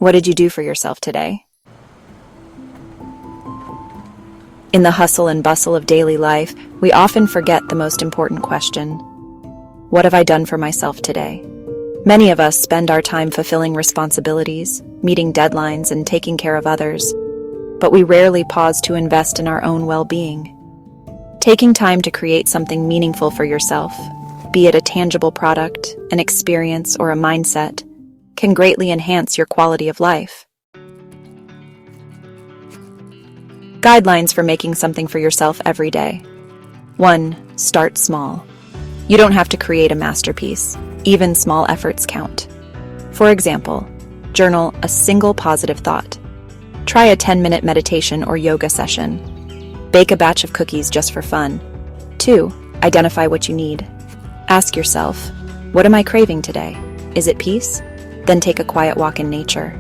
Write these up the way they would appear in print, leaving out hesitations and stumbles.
What did you do for yourself today? In the hustle and bustle of daily life, we often forget the most important question. What have I done for myself today? Many of us spend our time fulfilling responsibilities, meeting deadlines, and taking care of others, but we rarely pause to invest in our own well-being. Taking time to create something meaningful for yourself, be it a tangible product, an experience, or a mindset, can greatly enhance your quality of life. Guidelines for making something for yourself every day. 1. Start small. You don't have to create a masterpiece. Even small efforts count. For example, journal a single positive thought. Try a 10-minute meditation or yoga session. Bake a batch of cookies just for fun. 2. Identify what you need. Ask yourself, what am I craving today? Is it peace? Then take a quiet walk in nature.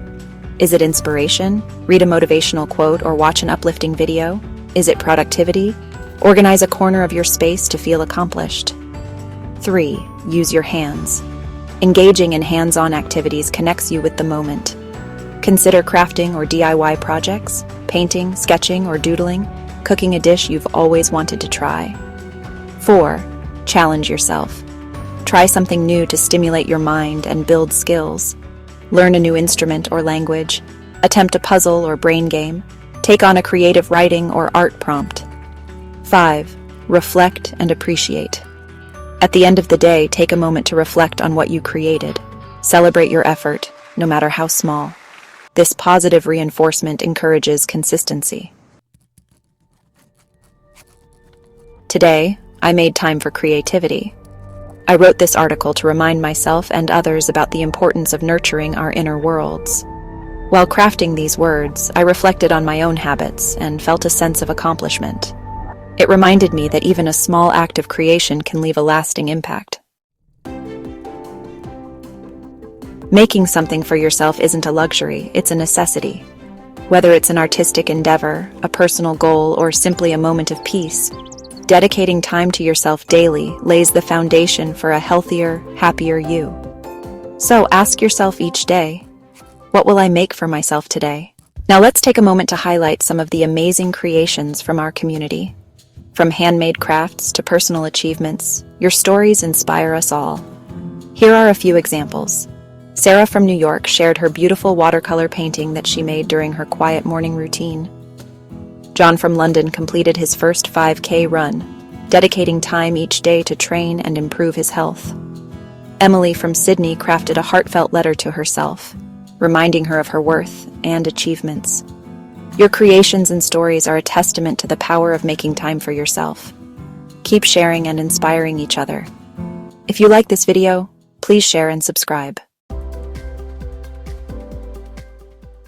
Is it inspiration? Read a motivational quote or watch an uplifting video? Is it productivity? Organize a corner of your space to feel accomplished. 3. Use your hands. Engaging in hands-on activities connects you with the moment. Consider crafting or DIY projects, painting, sketching, or doodling, cooking a dish you've always wanted to try. 4. Challenge yourself. Try something new to stimulate your mind and build skills. Learn a new instrument or language. Attempt a puzzle or brain game. Take on a creative writing or art prompt. 5. Reflect and appreciate. At the end of the day, take a moment to reflect on what you created. Celebrate your effort, no matter how small. This positive reinforcement encourages consistency. Today, I made time for creativity. I wrote this article to remind myself and others about the importance of nurturing our inner worlds. While crafting these words, I reflected on my own habits and felt a sense of accomplishment. It reminded me that even a small act of creation can leave a lasting impact. Making something for yourself isn't a luxury, it's a necessity. Whether it's an artistic endeavor, a personal goal, or simply a moment of peace, dedicating time to yourself daily lays the foundation for a healthier, happier you. So ask yourself each day, what will I make for myself today? Now let's take a moment to highlight some of the amazing creations from our community. From handmade crafts to personal achievements, your stories inspire us all. Here are a few examples. Sarah from New York shared her beautiful watercolor painting that she made during her quiet morning routine. John from London completed his first 5K run, dedicating time each day to train and improve his health. Emily from Sydney crafted a heartfelt letter to herself, reminding her of her worth and achievements. Your creations and stories are a testament to the power of making time for yourself. Keep sharing and inspiring each other. If you like this video, please share and subscribe.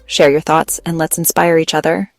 Share your thoughts and let's inspire each other.